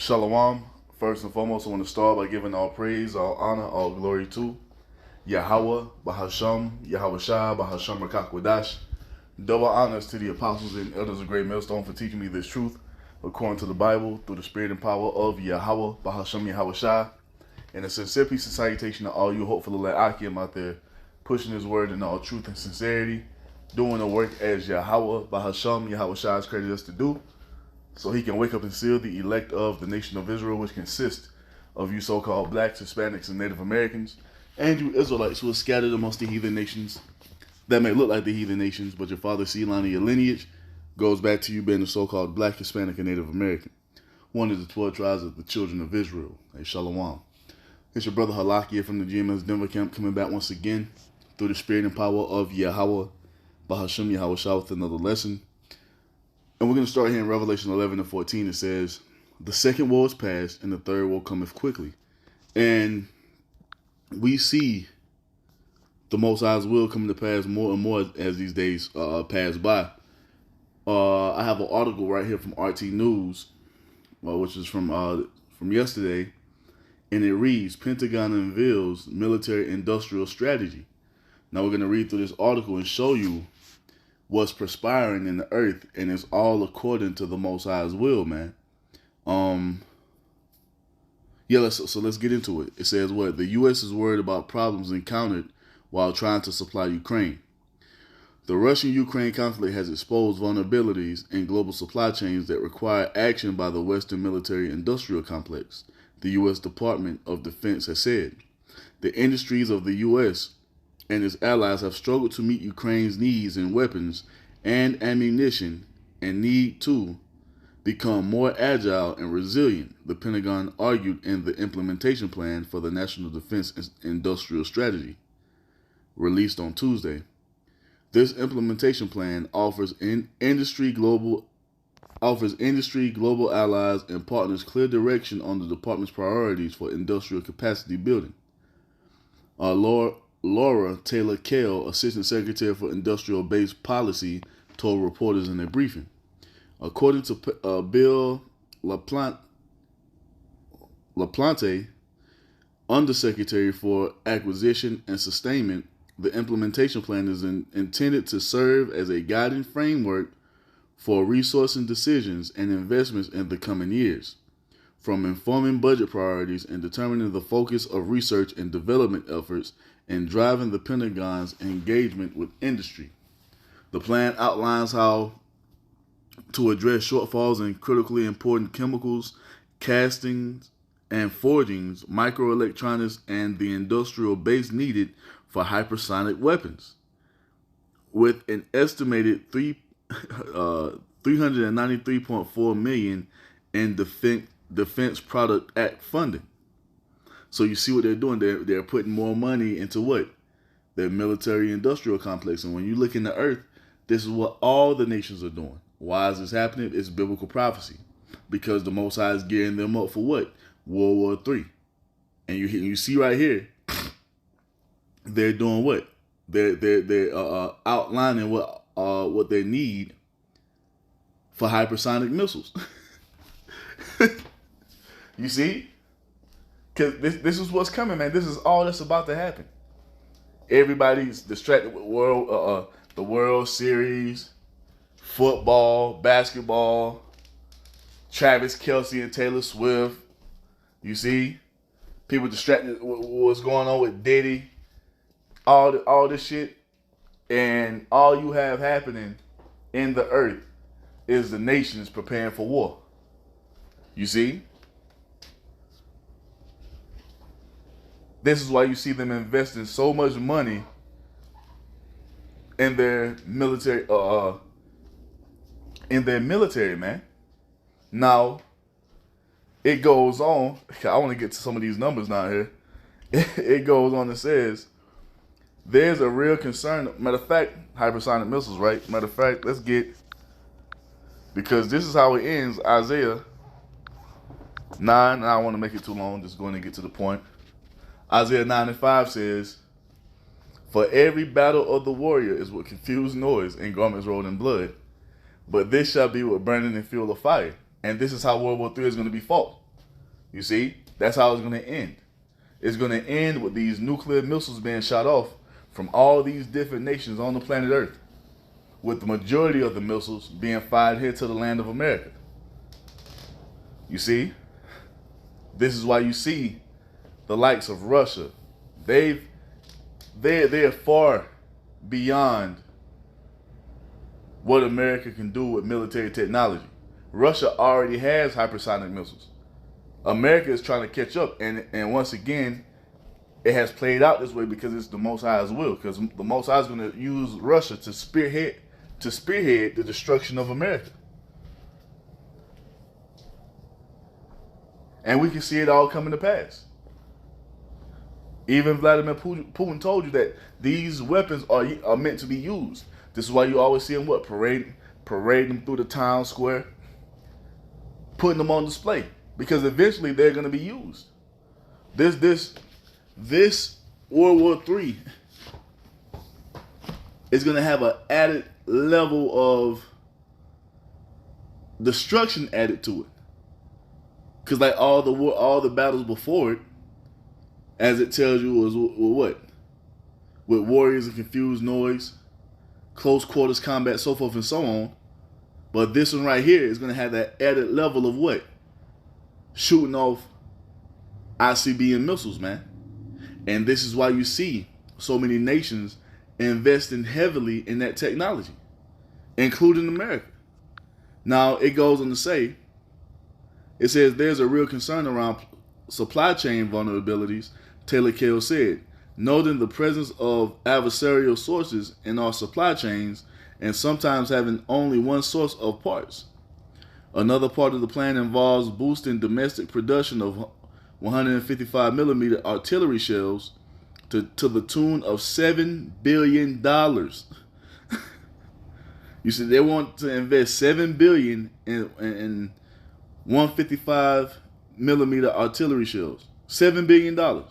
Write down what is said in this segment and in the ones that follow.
Shalom. First and foremost, I want to start by giving all praise, all honor, all glory to Yahweh, Bahasham, Yahweh Shah, Bahasham Rakakwadash. Double honors to the apostles and elders of Great Millstone for teaching me this truth according to the Bible through the spirit and power of Yahweh, Bahasham, Yahweh Shah. And a sincere peace and salutation to all you hopeful elect Akim out there pushing his word in all truth and sincerity, doing the work as Yahweh, Bahasham, Yahweh Shah has created us to do, so he can wake up and seal the elect of the nation of Israel, which consists of you so-called blacks, Hispanics, and Native Americans, and you Israelites who are scattered amongst the heathen nations that may look like the heathen nations, but your father's seed line of your lineage goes back to you being the so-called black, Hispanic, and Native American, one of the 12 tribes of the children of Israel. Hey, Shalom. It's your brother Halakia from the GMS Denver camp coming back once again through the spirit and power of Yahweh, Bahasham Yahweh Shah, with another lesson. And we're going to start here in Revelation 11 and 14. It says, the second woe is past, and the third woe cometh quickly. And we see the Most High's will coming to pass more and more as these days pass by. I have an article right here from RT News, which is from yesterday, and it reads, Pentagon unveils military-industrial strategy. Now we're going to read through this article and show you what's perspiring in the earth, and it's all according to the Most High's will, man. Let's get into it. It says what? The U.S. is worried about problems encountered while trying to supply Ukraine. The Russian-Ukraine conflict has exposed vulnerabilities in global supply chains that require action by the Western military-industrial complex, the U.S. Department of Defense has said. The industries of the U.S. and its allies have struggled to meet Ukraine's needs in weapons and ammunition and need to become more agile and resilient, the Pentagon argued in the implementation plan for the National Defense Industrial Strategy, released on Tuesday. This implementation plan offers industry global allies and partners clear direction on the department's priorities for industrial capacity building. Laura Taylor Kell, Assistant Secretary for Industrial Base Policy, told reporters in a briefing. According to Bill LaPlante, Undersecretary for Acquisition and Sustainment, the implementation plan is intended to serve as a guiding framework for resourcing decisions and investments in the coming years, from informing budget priorities and determining the focus of research and development efforts and driving the Pentagon's engagement with industry. The plan outlines how to address shortfalls in critically important chemicals, castings, and forgings, microelectronics, and the industrial base needed for hypersonic weapons. With an estimated $393.4 million in Defense Product Act funding. So you see what they're doing. They're putting more money into what? Their military-industrial complex. And when you look in the earth, this is what all the nations are doing. Why is this happening? It's biblical prophecy. Because the Most High is gearing them up for what? World War III. And you see right here, they're doing what? They're outlining what they need for hypersonic missiles. You see? Because this is what's coming, man. This is all that's about to happen. Everybody's distracted with the World Series, football, basketball, Travis Kelce and Taylor Swift. You see? People distracted with what's going on with Diddy. All this shit. And all you have happening in the earth is the nations preparing for war. You see? This is why you see them investing so much money in their military, man. Now, it goes on. I want to get to some of these numbers now here. It goes on and says, there's a real concern. Matter of fact, hypersonic missiles, right? Matter of fact, because this is how it ends, Isaiah 9. I don't want to make it too long, just going to get to the point. Isaiah 9 and 5 says, for every battle of the warrior is with confused noise and garments rolled in blood. But this shall be with burning and fuel of fire. And this is how World War III is going to be fought. You see, that's how it's going to end. It's going to end with these nuclear missiles being shot off from all these different nations on the planet Earth, with the majority of the missiles being fired here to the land of America. You see, this is why you see the likes of Russia. They're far beyond what America can do with military technology. Russia already has hypersonic missiles. America is trying to catch up, and once again, it has played out this way because it's the Most High's will. Because the Most High is going to use Russia to spearhead the destruction of America, and we can see it all coming to pass. Even Vladimir Putin told you that these weapons are meant to be used. This is why you always see him parading them through the town square, putting them on display, because eventually they're going to be used. This World War III is going to have an added level of destruction added to it, because like all the battles before it, as it tells you, was what? With warriors and confused noise, close quarters combat, so forth and so on. But this one right here is going to have that added level of what? Shooting off ICBM missiles, man. And this is why you see so many nations investing heavily in that technology, including America. Now, it goes on to say, it says there's a real concern around supply chain vulnerabilities, Taylor Kell said, noting the presence of adversarial sources in our supply chains and sometimes having only one source of parts. Another part of the plan involves boosting domestic production of 155mm artillery shells to the tune of $7 billion. You see, they want to invest $7 billion in 155mm artillery shells. $7 billion.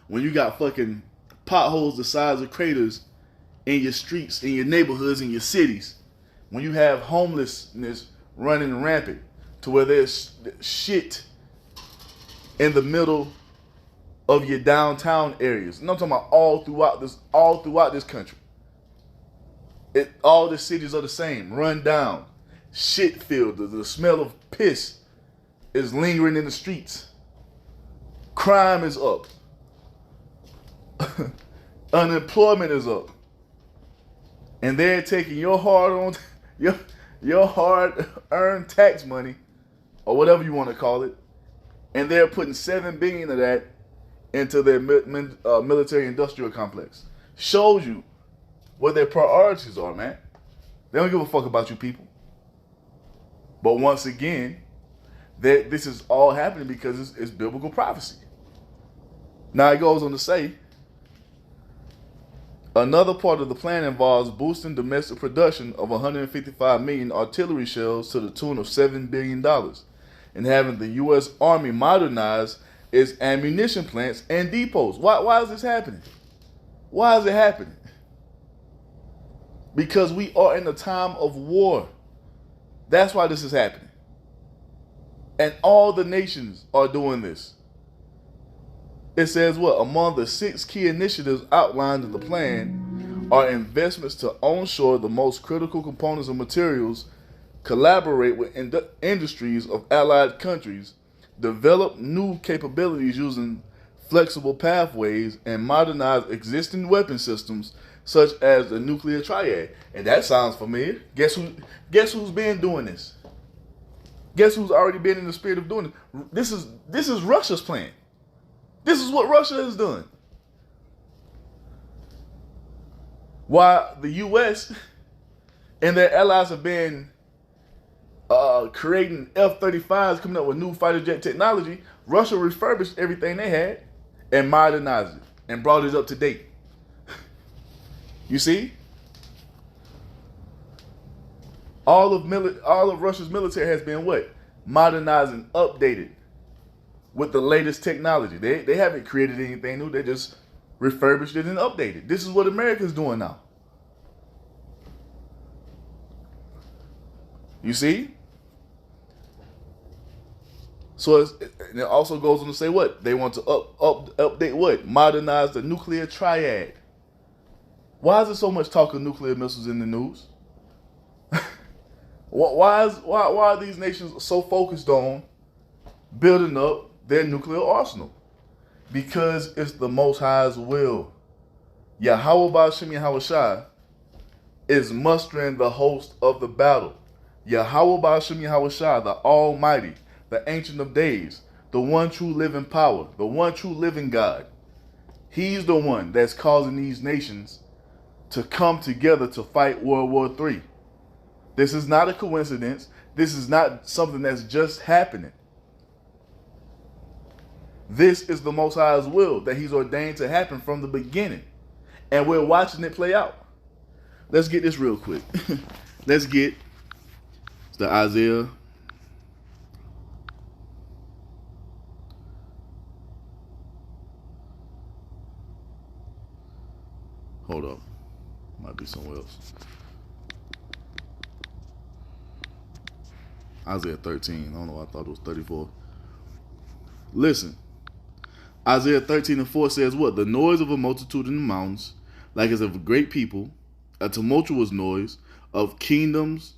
When you got fucking potholes the size of craters in your streets, in your neighborhoods, in your cities. When you have homelessness running rampant to where there's shit in the middle of your downtown areas. And I'm talking about all throughout this country. All the cities are the same, run down, shit filled. The smell of piss is lingering in the streets. Crime is up. Unemployment is up. And they're taking your hard-earned tax money, or whatever you want to call it, and they're putting $7 billion of that into their military-industrial complex. Shows you what their priorities are, man. They don't give a fuck about you people. But once again, this is all happening because it's biblical prophecy. Now it goes on to say, another part of the plan involves boosting domestic production of 155 million artillery shells to the tune of $7 billion and having the U.S. Army modernize its ammunition plants and depots. Why is this happening? Why is it happening? Because we are in a time of war. That's why this is happening. And all the nations are doing this. It says what? Among the 6 key initiatives outlined in the plan are investments to onshore the most critical components and materials, collaborate with industries of allied countries, develop new capabilities using flexible pathways, and modernize existing weapon systems such as the nuclear triad. And that sounds familiar. Guess who's been doing this? Guess who's already been in the spirit of doing it? This is Russia's plan. This is what Russia has done. While the U.S. and their allies have been creating F-35s, coming up with new fighter jet technology, Russia refurbished everything they had and modernized it and brought it up to date. You see? All of Russia's military has been what? Modernized and updated with the latest technology. They haven't created anything new. They just refurbished it and updated. This is what America's doing now. You see? So and it also goes on to say what? They want to update what? Modernize the nuclear triad. Why is there so much talk of nuclear missiles in the news? why are these nations so focused on building up their nuclear arsenal? Because it's the Most High's will. Yahweh Ba'Shem Yahweh Shai is mustering the host of the battle. Yahweh Ba'Shem Yahweh Shai, the Almighty, the Ancient of Days, the one true living power, the one true living God. He's the one that's causing these nations to come together to fight World War III. This is not a coincidence. This is not something that's just happening. This is the Most High's will that He's ordained to happen from the beginning. And we're watching it play out. Let's get this real quick. Let's get the Isaiah. Hold up. Might be somewhere else. Isaiah 13. I don't know. I thought it was 34. Listen. Isaiah 13:4 says what? The noise of a multitude in the mountains, like as of a great people, a tumultuous noise of kingdoms,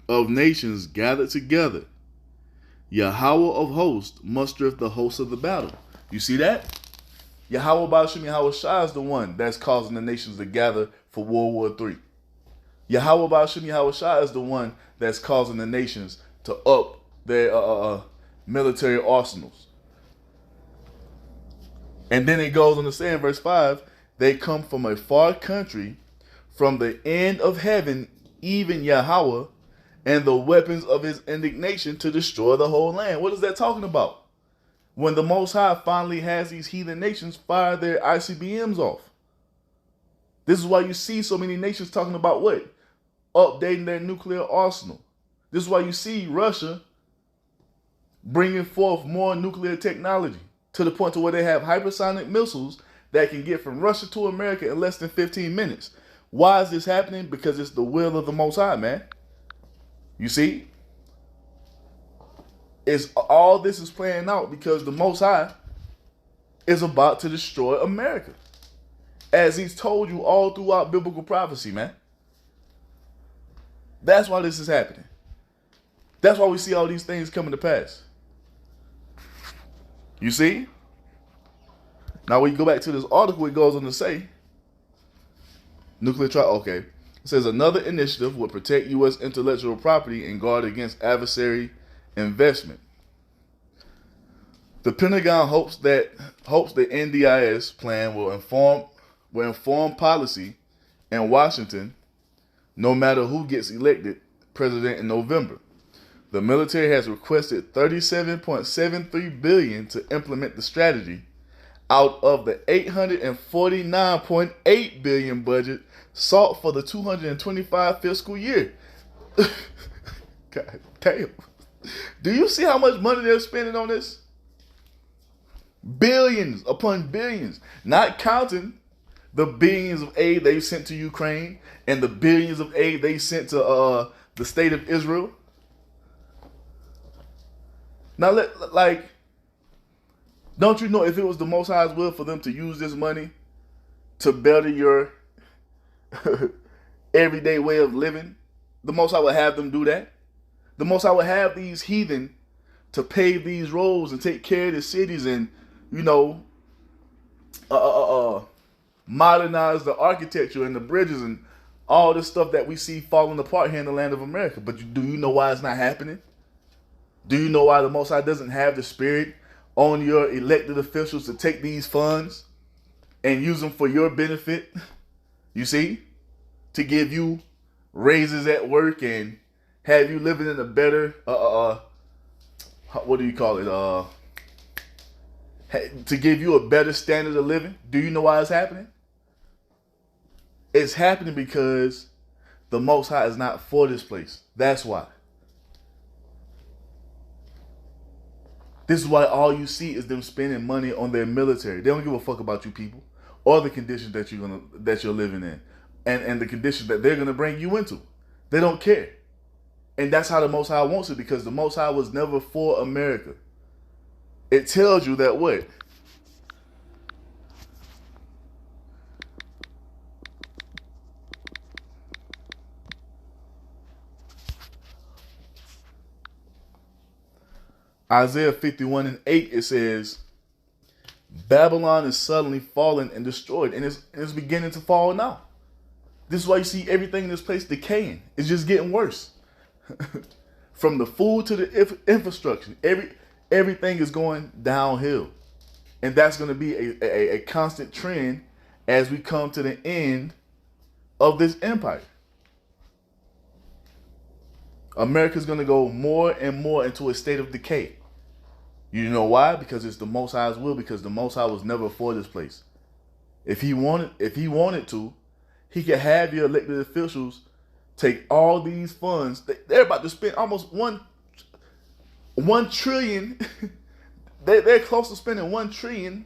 of nations gathered together. Yahweh of hosts mustereth the hosts of the battle. You see that? Yahweh Ba'Shem Yahweh Shai is the one that's causing the nations to gather for World War III. Yahweh Ba'Shem Yahweh Shai is the one that's causing the nations to up their military arsenals. And then it goes on to say in verse 5, they come from a far country, from the end of heaven, even Yahweh, and the weapons of his indignation to destroy the whole land. What is that talking about? When the Most High finally has these heathen nations fire their ICBMs off. This is why you see so many nations talking about what? Updating their nuclear arsenal. This is why you see Russia bringing forth more nuclear technology to the point to where they have hypersonic missiles that can get from Russia to America in less than 15 minutes. Why is this happening? Because it's the will of the Most High, man. You see? All this is playing out because the Most High is about to destroy America. As He's told you all throughout biblical prophecy, man. That's why this is happening. That's why we see all these things coming to pass. You see? Now when you go back to this article, it goes on to say, nuclear trial, okay. It says another initiative will protect U.S. intellectual property and guard against adversary investment. The Pentagon hopes the NDIS plan will inform policy in Washington, no matter who gets elected president in November. The military has requested $37.73 billion to implement the strategy out of the $849.8 billion budget sought for the 225 fiscal year. God damn. Do you see how much money they're spending on this? Billions upon billions. Not counting the billions of aid they sent to Ukraine and the billions of aid they sent to the state of Israel. Now, don't you know if it was the Most High's will for them to use this money to better your everyday way of living, the Most High would have them do that? The Most High would have these heathen to pave these roads and take care of the cities and, modernize the architecture and the bridges and all this stuff that we see falling apart here in the land of America. But do you know why it's not happening? Do you know why the Most High doesn't have the spirit on your elected officials to take these funds and use them for your benefit? You see? To give you raises at work and have you living in a better, what do you call it? To give you a better standard of living. Do you know why it's happening? It's happening because the Most High is not for this place. That's why. This is why all you see is them spending money on their military. They don't give a fuck about you people or the conditions that you're living in and the conditions that they're gonna bring you into. They don't care. And that's how the Most High wants it, because the Most High was never for America. It tells you that what? Isaiah 51:8, it says, Babylon is suddenly fallen and destroyed, and it's beginning to fall now. This is why you see everything in this place decaying. It's just getting worse. From the food to the infrastructure, everything is going downhill. And that's going to be a constant trend as we come to the end of this empire. America's going to go more and more into a state of decay. You know why? Because it's the Most High's will, because the Most High was never for this place. If he wanted to, he could have your elected officials take all these funds. They're about to spend almost $1 trillion. They're close to spending $1 trillion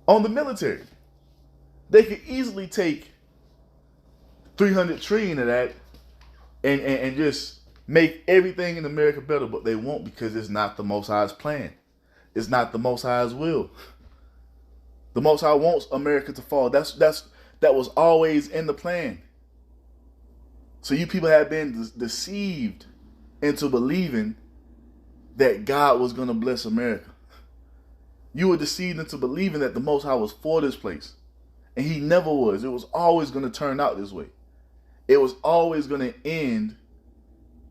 on the military. They could easily take 300 trillion of that and just make everything in America better, but they won't, because it's not the Most High's plan. It's not the Most High's will. The Most High wants America to fall. That was always in the plan. So you people have been deceived into believing that God was going to bless America. You were deceived into believing that the Most High was for this place. And he never was. It was always going to turn out this way. It was always going to end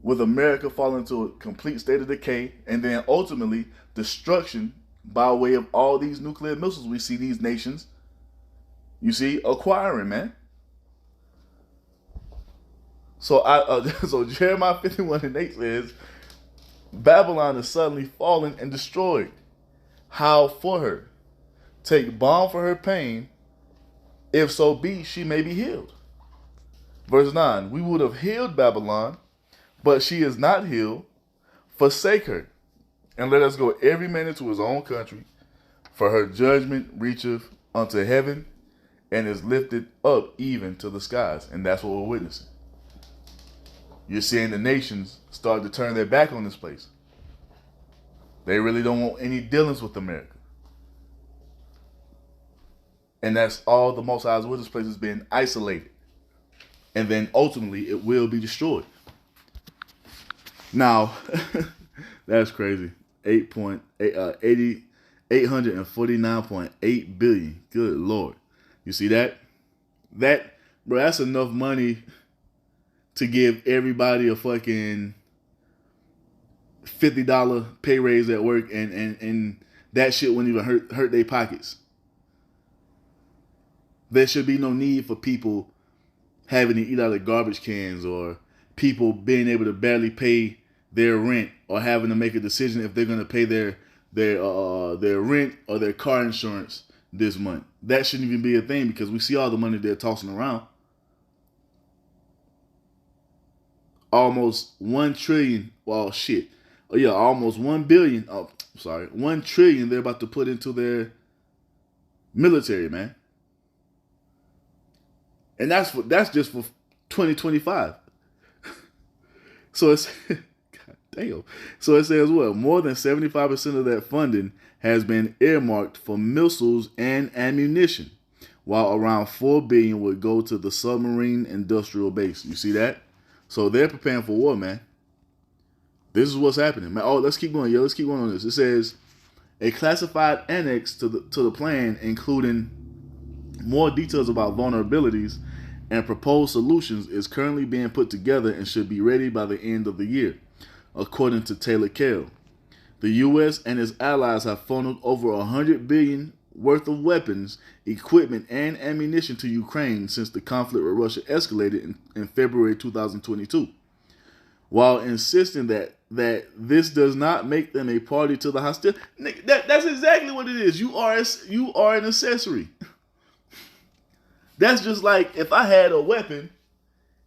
with America falling into a complete state of decay, and then ultimately destruction by way of all these nuclear missiles we see these nations, you see, acquiring, man. So so Jeremiah 51:8 says, Babylon is suddenly fallen and destroyed. How for her? Take balm for her pain, if so be she may be healed. Verse 9, we would have healed Babylon, but she is not healed. Forsake her, and let us go every man into his own country, for her judgment reacheth unto heaven, and is lifted up even to the skies. And that's what we're witnessing. You're seeing the nations start to turn their back on this place. They really don't want any dealings with America. And that's all the Most High's will. This place is being isolated. And then ultimately it will be destroyed. Now, that's crazy. 849.8 billion. Good Lord. You see that? Bro, that's enough money to give everybody a fucking $50 pay raise at work, and that shit wouldn't even hurt their pockets. There should be no need for people having to eat out of garbage cans, or people being able to barely pay their rent, or having to make a decision if they're going to pay their rent or their car insurance this month. That shouldn't even be a thing, because we see all the money they're tossing around. Almost 1 trillion. Well, shit. Oh yeah, almost 1 billion. Oh, sorry, 1 trillion they're about to put into their military, man. And that's just for 2025. So it's God damn. So it says, well, more than 75% of that funding has been earmarked for missiles and ammunition, while around $4 billion would go to the submarine industrial base. You see that? So they're preparing for war, man. This is what's happening, man. Oh, let's keep going. Yo, let's keep going on this. It says a classified annex to the plan, including more details about vulnerabilities and proposed solutions, is currently being put together and should be ready by the end of the year, according to Taylor Kell. The U.S. and its allies have funneled over $100 billion worth of weapons, equipment, and ammunition to Ukraine since the conflict with Russia escalated in February 2022, while insisting that this does not make them a party to the hostility. That's exactly what it is. You are an accessory. That's just like if I had a weapon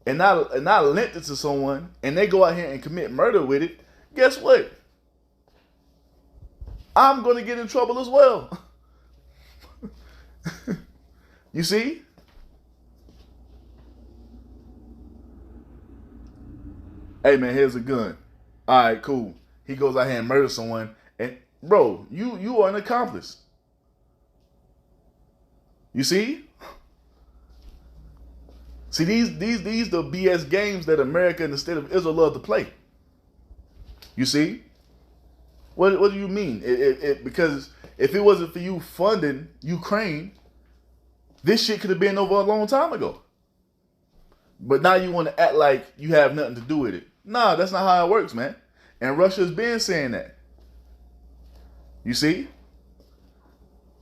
and I lent it to someone and they go out here and commit murder with it. Guess what? I'm going to get in trouble as well. You see? Hey man, here's a gun. All right, cool. He goes out here and murders someone, and bro, you are an accomplice. You see? See, these the BS games that America and the state of Israel love to play. You see? What do you mean? Because if it wasn't for you funding Ukraine, this shit could have been over a long time ago. But now you want to act like you have nothing to do with it. Nah, that's not how it works, man. And Russia's been saying that. You see?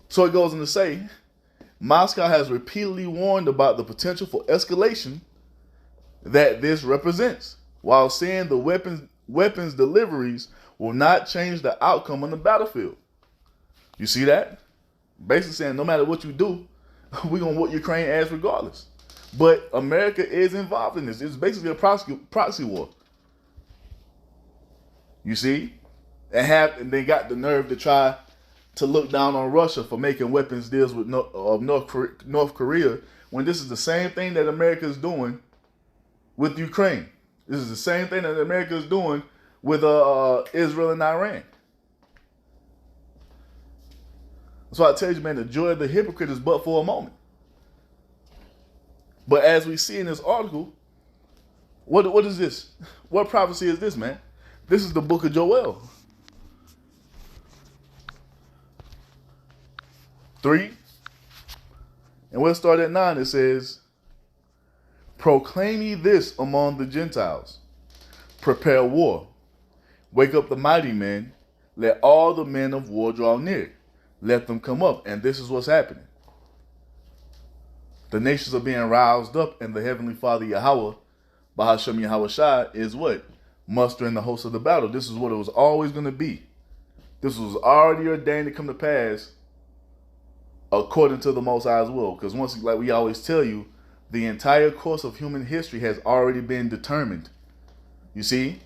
So it goes on to say, Moscow has repeatedly warned about the potential for escalation that this represents, while saying the weapons deliveries will not change the outcome on the battlefield. You see that? Basically saying no matter what you do, we're going to whoop Ukraine ass regardless. But America is involved in this. It's basically a proxy war. You see? And they got the nerve to try to look down on Russia for making weapons deals with North Korea, when this is the same thing that America is doing with Ukraine. This is the same thing that America is doing with Israel and Iran. So I tell you, man, the joy of the hypocrite is but for a moment. But as we see in this article, what is this? What prophecy is this, man? This is the book of Joel. 3. And we'll start at 9. It says, proclaim ye this among the Gentiles. Prepare war. Wake up the mighty men. Let all the men of war draw near. Let them come up. And this is what's happening. The nations are being roused up, and the Heavenly Father Yahweh, Bahashem Yahweh Shai, is what? Mustering the host of the battle. This is what it was always going to be. This was already ordained to come to pass according to the Most High's will. Because once, like we always tell you, the entire course of human history has already been determined. You see?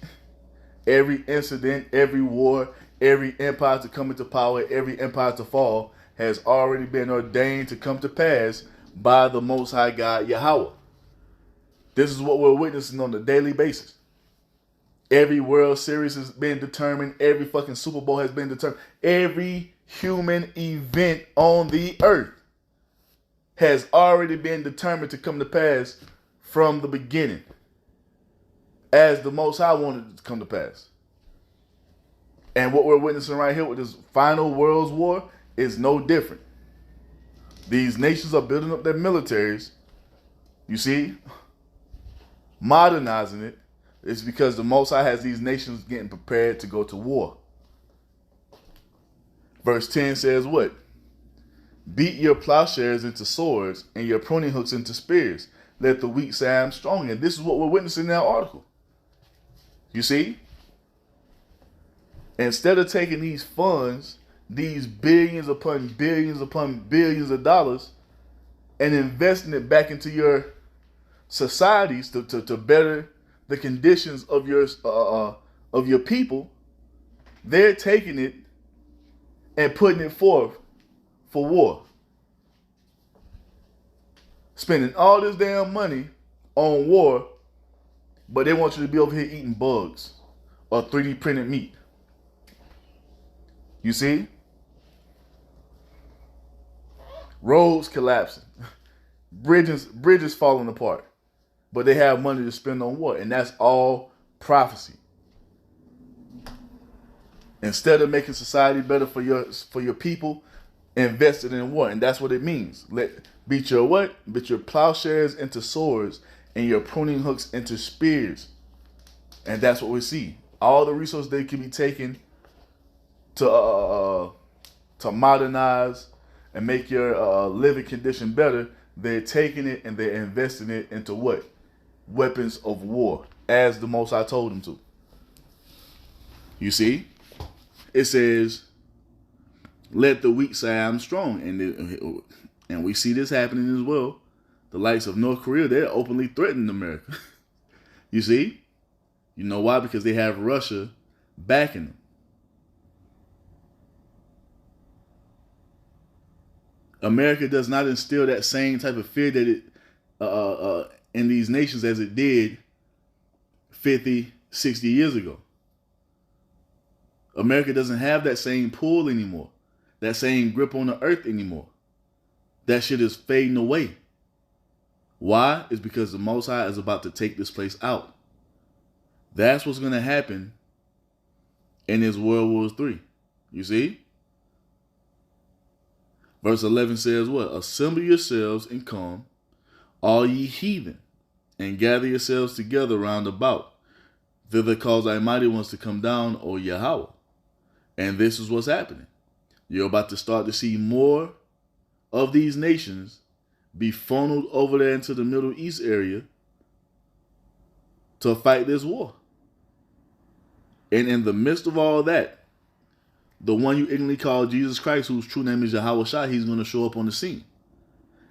Every incident, every war, every empire to come into power, every empire to fall has already been ordained to come to pass by the Most High God Yahweh. This is what we're witnessing on a daily basis. Every World Series has been determined. Every fucking Super Bowl has been determined. Every human event on the earth has already been determined to come to pass from the beginning, as the Most High wanted it to come to pass. And what we're witnessing right here with this final World's War is no different. These nations are building up their militaries, you see, modernizing it. It's because the Most High has these nations getting prepared to go to war. Verse 10 says what? Beat your plowshares into swords and your pruning hooks into spears. Let the weak say I am strong. And this is what we're witnessing in that article. You see? Instead of taking these funds, these billions upon billions of dollars, and investing it back into your societies to better the conditions of your people, they're taking it and putting it forth for war. Spending all this damn money on war, but they want you to be over here eating bugs or 3D printed meat. You see? Roads collapsing. Bridges falling apart. But they have money to spend on war. And that's all prophecy. Instead of making society better for your people, invest it in war. And that's what it means. Beat your what? Beat your plowshares into swords and your pruning hooks into spears. And that's what we see. All the resources they can be taken to modernize and make your living condition better, they're taking it and they're investing it into what? Weapons of war, as the Most High told them to. You see? It says, let the weak say I'm strong. And we see this happening as well. The likes of North Korea, they're openly threatening America. You see? You know why? Because they have Russia backing them. America does not instill that same type of fear that it in these nations as it did 50, 60 years ago. America doesn't have that same pull anymore, that same grip on the earth anymore. That shit is fading away. Why? It's because the Most High is about to take this place out. That's what's going to happen in this World War III. You see? Verse 11 says what? Assemble yourselves and come, all ye heathen, and gather yourselves together round about. Thither cause thy mighty ones to come down, O Yahweh. And this is what's happening. You're about to start to see more of these nations be funneled over there into the Middle East area to fight this war. And in the midst of all that, the one you ignorantly call Jesus Christ, whose true name is Yahweh Shai, he's going to show up on the scene.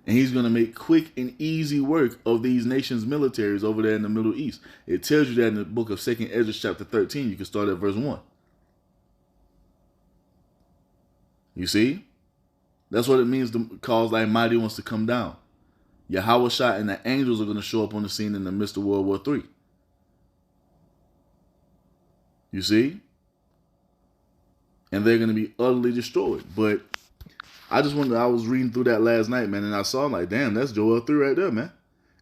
And he's going to make quick and easy work of these nations' militaries over there in the Middle East. It tells you that in the book of 2 Ezra chapter 13. You can start at verse 1. You see? That's what it means to cause thy mighty ones to come down. Yahweh Shai and the angels are going to show up on the scene in the midst of World War III. You see? And they're going to be utterly destroyed. But I was reading through that last night, man, and I saw like, damn, that's Joel 3 right there, man.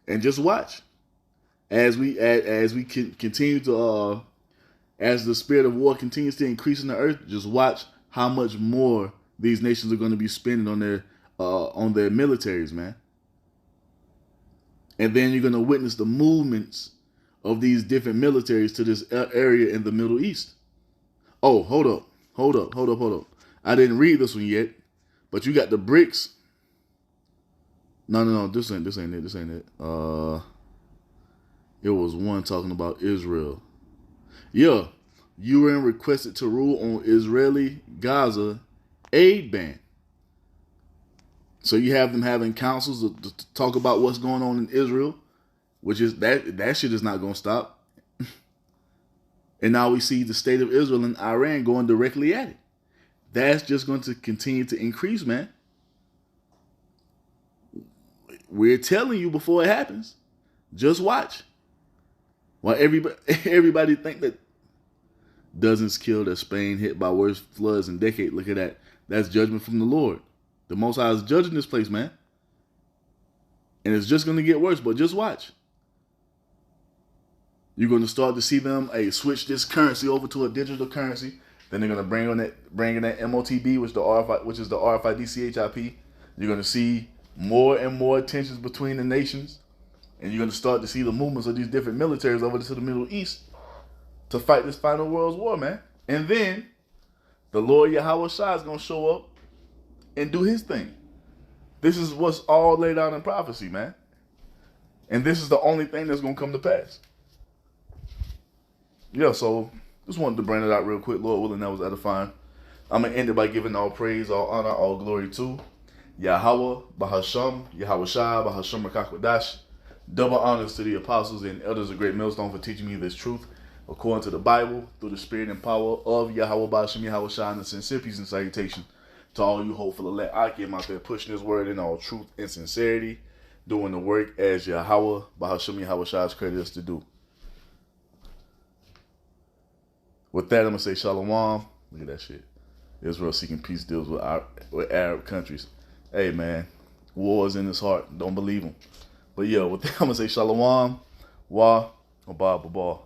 And just watch. As we continue to, as the spirit of war continues to increase in the earth, just watch how much more these nations are going to be spending on their militaries, man. And then you're going to witness the movements of these different militaries to this area in the Middle East. Oh, hold up. I didn't read this one yet, but you got the BRICS. No, this ain't it. It was one talking about Israel. Yeah, UN requested to rule on Israeli Gaza aid ban. So you have them having councils to talk about what's going on in Israel, which is that shit is not going to stop. And now we see the state of Israel and Iran going directly at it. That's just going to continue to increase, man. We're telling you before it happens. Just watch. While everybody think that dozens killed as Spain hit by worst floods in decades. Look at that. That's judgment from the Lord. The Most High is judging this place, man. And it's just going to get worse, but just watch. You're going to start to see them switch this currency over to a digital currency. Then they're going to bring in that MOTB, which is the RFID CHIP. You're going to see more and more tensions between the nations. And you're going to start to see the movements of these different militaries over to the Middle East to fight this final world's war, man. And then the Lord Yahweh Shai is going to show up and do his thing. This is what's all laid out in prophecy, man. And this is the only thing that's going to come to pass. Yeah, so just wanted to bring it out real quick. Lord willing, that was edifying. I'm going to end it by giving all praise, all honor, all glory to Yahweh, Bahasham, Yahweh Shai, Bahasham Rakakwadash. Double honors to the apostles and elders of Great Millstone for teaching me this truth according to the Bible, through the spirit and power of Yahweh Bahasham, Yahweh Shai, and the sincere peace and salutation to all you hopeful elect Akim out there pushing this word in all truth and sincerity, doing the work as Yahweh Bahasham, Yahweh Shai has created us to do. With that, I'm going to say shalom. Look at that shit. Israel seeking peace deals with Arab countries. Hey, man, war is in his heart. Don't believe him. But yeah, with that, I'm going to say shalom, wa, abba, babah.